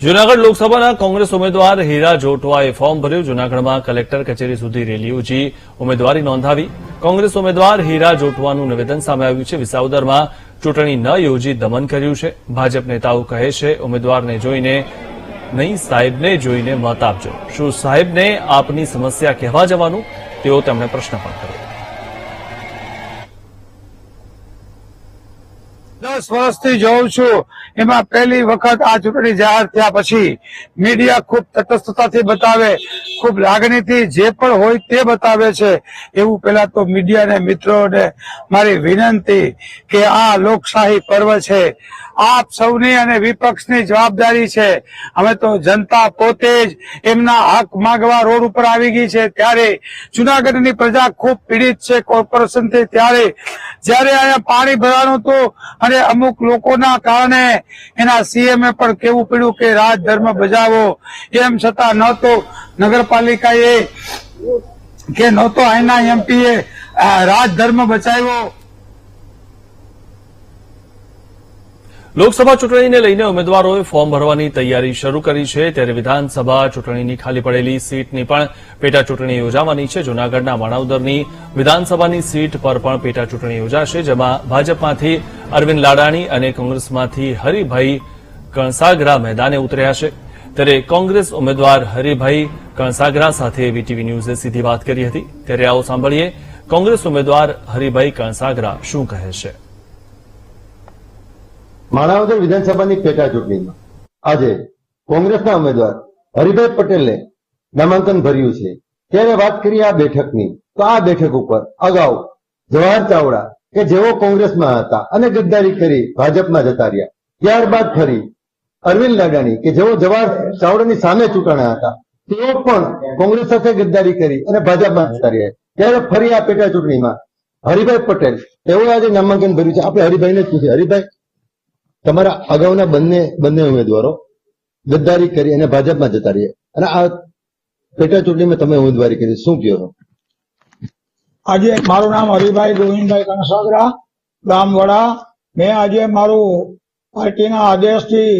જૂનાગઢ લોકસભાના કોંગ્રેસ ઉમેદવાર હીરા જોટવાએ ફોર્મ ભર્યું. જૂનાગઢમાં કલેક્ટર કચેરી સુધી રેલી યોજી ઉમેદવારી નોંધાવી. કોંગ્રેસ ઉમેદવાર હીરા જોટવાનું નિવેદન સામે આવ્યું છે. વિસાવદરમાં ચૂંટણી ન યોજી દમન કર્યું છે. ભાજપ નેતાઓ કહે છે ઉમેદવારને જોઈને નહીં, સાહેબને જોઈને મત આપજો. શું સાહેબને આપની સમસ્યા કહેવા જવાનું? તેવો તેમણે પ્રશ્ન પણ કર્યો. 10 વર્ષથી જોઉં છું, એમાં પહેલી વખત આ ચૂંટણી જાહેર થયા પછી મીડિયા ખૂબ તટસ્થતાથી બતાવે, ખૂબ લાગણીથી જે પણ હોય તે બતાવે છે. એવું પેલા તો મીડિયાને મિત્રોને મારી વિનંતી કે આ લોકશાહી પર્વ છે, આપ સૌની અને વિપક્ષની જવાબદારી છે. અમે તો જનતા પોતે જ એમના હક માંગવા રોડ ઉપર આવી ગઈ છે. ત્યારે જૂનાગઢની પ્રજા ખૂબ પીડિત છે કોર્પોરેશનથી. ત્યારે જયારે અહીંયા પાણી ભરાવાનું હતું અને અમુક લોકોના કારણે એના સીએમએ પણ કેવું પડ્યું કે રાજધર્મ બજાવો, એમ છતાં ન તો નગરપાલિકાએ કે ન તો અહીંના એમપીએ રાજધર્મ બચાવ્યો. લોકસભા ચૂંટણીને લઈને ઉમેદવારોએ ફોર્મ ભરવાની તૈયારી શરૂ કરી છે. ત્યારે વિધાનસભા ચૂંટણીની ખાલી પડેલી સીટની પણ પેટા ચૂંટણી યોજાવાની છે. જૂનાગઢના માણાવદરની વિધાનસભાની સીટ પર પણ પેટા ચૂંટણી યોજાશે, જેમાં ભાજપમાંથી અરવિંદ લાડાણી અને કોંગ્રેસમાંથી હરિભાઈ કણસાગરા મેદાને ઉતર્યા છે. ત્યારે કોંગ્રેસ ઉમેદવાર હરિભાઈ કણસાગરા સાથે વીટીવી ન્યૂઝે સીધી વાત કરી હતી. ત્યારે આવો સાંભળીએ કોંગ્રેસ ઉમેદવાર હરિભાઈ કણસાગરા શું કહે છે. માણાવદર વિધાનસભાની પેટા ચૂંટણીમાં આજે કોંગ્રેસના ઉમેદવાર હરિભાઈ પટેલે નામાંકન ભર્યું છે. ત્યારે વાત કરીએ આ બેઠકની, તો આ બેઠક ઉપર અગાઉ જવાહર ચાવડા કે જેઓ કોંગ્રેસમાં હતા અને ગદ્દારી કરી ભાજપમાં જતા રહ્યા, ત્યારબાદ ફરી અરવિંદ લાડાણી કે જેઓ જવાહર ચાવડાની સામે ચૂંટાણા હતા, તેઓ પણ કોંગ્રેસ સાથે ગદ્દારી કરી અને ભાજપમાં જતા રહ્યા. ત્યારે ફરી આ પેટા ચૂંટણીમાં હરિભાઈ પટેલ તેઓએ આજે નામાંકન ભર્યું છે. આપણે હરિભાઈને જ પૂછીએ, હરિભાઈ તમારા અગાઉના બંને ઉમેદવારો ગદ્દારી કરી અને ભાજપમાં જતા રહ્યા અને આ પેટા ચૂંટણીમાં તમે ઉમેદવારી કરી, શું કહો છો? આજે મારું નામ હરિભાઈ ગોવિંદભાઈ કણસાગરા, ગામ વડા. મેં આજે મારું પાર્ટીના આદેશથી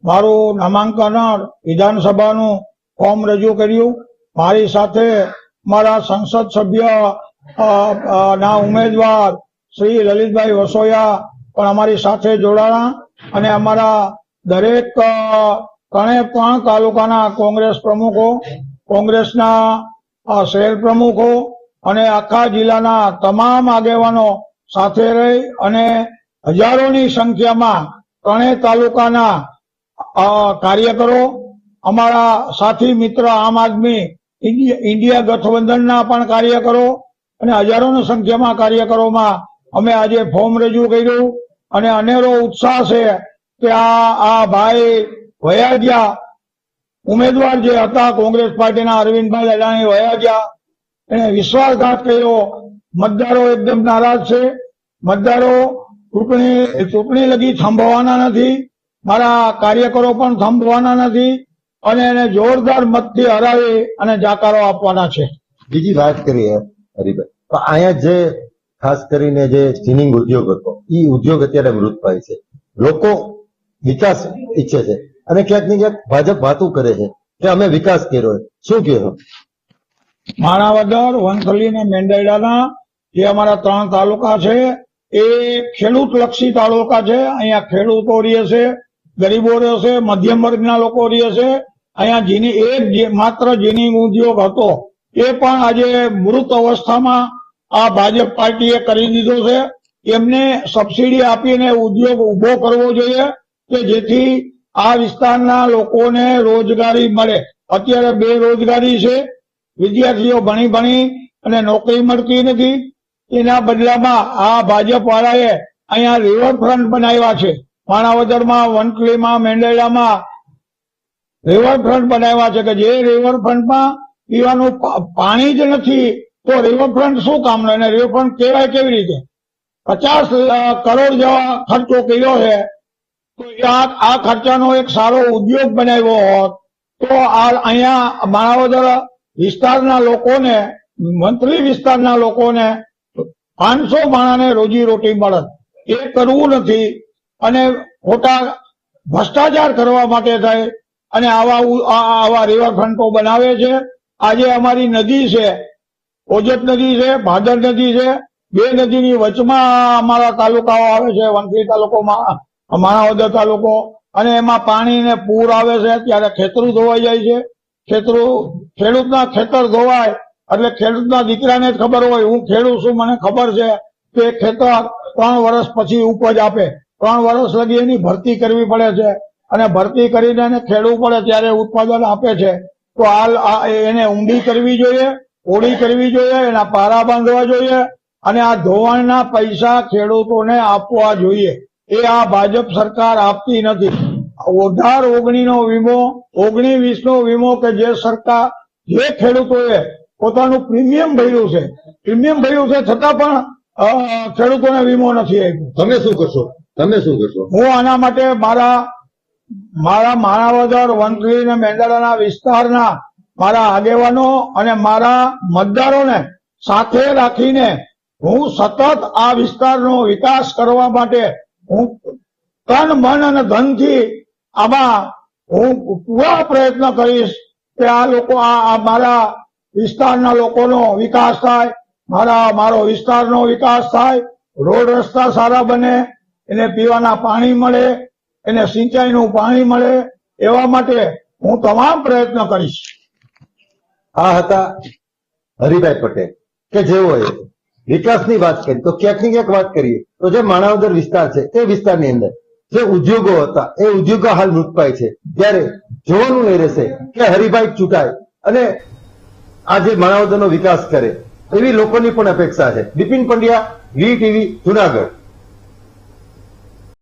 મારું નામાંકન વિધાનસભાનું ફોર્મ રજૂ કર્યું. મારી સાથે મારા સંસદ સભ્ય ના ઉમેદવાર શ્રી લલિતભાઈ વસોયા પણ અમારી સાથે જોડાણા અને અમારા દરેક 3 તાલુકાના કોંગ્રેસ પ્રમુખો, કોંગ્રેસના શહેર પ્રમુખો અને આખા જિલ્લાના તમામ આગેવાનો સાથે રહી અને હજારોની સંખ્યામાં 3 તાલુકાના કાર્યકરો, અમારા સાથી મિત્ર આમ આદમી ઇન્ડિયા ગઠબંધનના પણ કાર્યકરો અને હજારોની સંખ્યામાં કાર્યકરોમાં અમે આજે ફોર્મ રજૂ કર્યું અને અનેરો ઉત્સાહ છે કે આ ભાઈ વયા ગયા ઉમેદવાર જે હતા કોંગ્રેસ પાર્ટીના અરવિંદભાઈ લાડાણી વયા ગયા, એને વિશ્વાસઘાત કર્યો. મતદારો એકદમ નારાજ છે. મતદારો ચૂંટણી લગી થંભવાના નથી, મારા કાર્યકરો પણ થંભવાના નથી અને એને જોરદાર મતથી હરાવી અને જાકારો આપવાના છે. બીજી વાત કરીએ હરિભાઈ, તો અહીંયા જે ખાસ કરીને જે સ્પિનિંગ ઉદ્યોગ હતો, એ ઉદ્યોગ અત્યારે મૃતપાય છે. લોકો વિકાસ ઈચ્છે છે અને ક્યાંક ને ક્યાંક ભાજપ વાતું કરે છે કે અમે વિકાસ કર્યો. શું કહો? માણાવદર, વંથલી અને મેંદરડાના જે અમારા 3 તાલુકા છે એ ખેડૂત લક્ષી તાલુકા છે. અહીંયા ખેડૂતો રહે છે, ગરીબો રહે છે, મધ્યમ વર્ગના લોકો રહે છે. અહીંયા માત્ર જીનિંગ ઉદ્યોગ હતો એ પણ આજે મૃત અવસ્થામાં આ ભાજપ પાર્ટીએ કરી દીધો છે. એમને સબસિડી આપીને ઉદ્યોગ ઉભો કરવો જોઈએ કે જેથી આ વિસ્તારના લોકોને રોજગારી મળે. અત્યારે બેરોજગારી છે, વિદ્યાર્થીઓ ભણી અને નોકરી મળતી નથી. એના બદલામાં આ ભાજપ વાળાએ અહીંયા રિવરફ્રન્ટ બનાવ્યા છે. માણાવદરમાં, વંથલીમાં, મેંદરડામાં રિવરફ્રન્ટ બનાવ્યા છે કે જે રિવરફ્રન્ટમાં પીવાનું પાણી જ નથી તો રિવરફ્રન્ટ શું કામનો? એને રિવરફ્રન્ટ કહેવાય કેવી રીતે? 50 કરોડ જેવા ખર્ચો કર્યો છે. તો આ ખર્ચાનો એક સારો ઉદ્યોગ બનાવ્યો હોત તો અહીંયા માણાવદર વિસ્તારના લોકોને, મંત્રી વિસ્તારના લોકોને 500 માણસને રોજી રોટી મળત. એ કરવું નથી અને ખોટા ભ્રષ્ટાચાર કરવા માટે થાય અને આવા રિવરફ્રન્ટો બનાવે છે. આજે અમારી નદી છે, ઓજત નદી છે, ભાદર નદી છે, બે નદીની વચમાં અમારા તાલુકાઓ આવે છે, વંથલી તાલુકો, માણાવદર તાલુકો, અને એમાં પાણી ને પૂર આવે છે ત્યારે ખેતરું ધોવાઈ જાય છે. ખેડૂતના ખેતર ધોવાય એટલે ખેડૂતના દીકરાને જ ખબર હોય, હું ખેડૂત છું, મને ખબર છે કે ખેતર 3 વર્ષ પછી ઉપજ આપે, 3 વર્ષ લગી એની ભરતી કરવી પડે છે, અને ભરતી કરીને એને ખેડવું પડે ત્યારે ઉત્પાદન આપે છે. તો એને ઊંડી કરવી જોઈએ, ઓળી કરવી જોઈએ, એના પારા બાંધવા જોઈએ, અને આ ધોવાણના પૈસા ખેડૂતોને આપવા જોઈએ. એ આ ભાજપ સરકાર આપતી નથી. 18-19 નો વીમો, 19-20 નો વીમો કે જે સરકાર, જે ખેડૂતોએ પોતાનું પ્રીમિયમ ભર્યું છે છતાં પણ ખેડૂતોને વીમો નથી આપ્યો. તમે શું કરશો? હું આના માટે મારા માણાવદર, વંથલી અને મેંદરડાના વિસ્તારના મારા આગેવાનો અને મારા મતદારોને સાથે રાખીને હું સતત આ વિસ્તારનો વિકાસ કરવા માટે હું તન, મન અને ધનથી આમાં હું પૂરા પ્રયત્ન કરીશ કે આ લોકો, આ મારા વિસ્તારના લોકોનો વિકાસ થાય, મારો વિસ્તારનો વિકાસ થાય, રોડ રસ્તા સારા બને, એને પીવાના પાણી મળે, એને સિંચાઈનું પાણી મળે, એવા માટે હું તમામ પ્રયત્ન કરીશ. આ હતા હરિભાઈ પટેલ કે જેઓએ વિકાસની વાત કરી. તો ક્યાંક ને ક્યાંક વાત કરીએ તો જે માણાવદર વિસ્તાર છે તે વિસ્તારની અંદર જે ઉદ્યોગો હતા એ ઉદ્યોગો હાલ મૃતપાય છે. ત્યારે જોવાનું નહીં રહેશે કે હરિભાઈ ચૂંટાય અને આ જે માણાવદરનો વિકાસ કરે, એવી લોકોની પણ અપેક્ષા છે. બિપિન પંડ્યા, VTV, જુનાગઢ.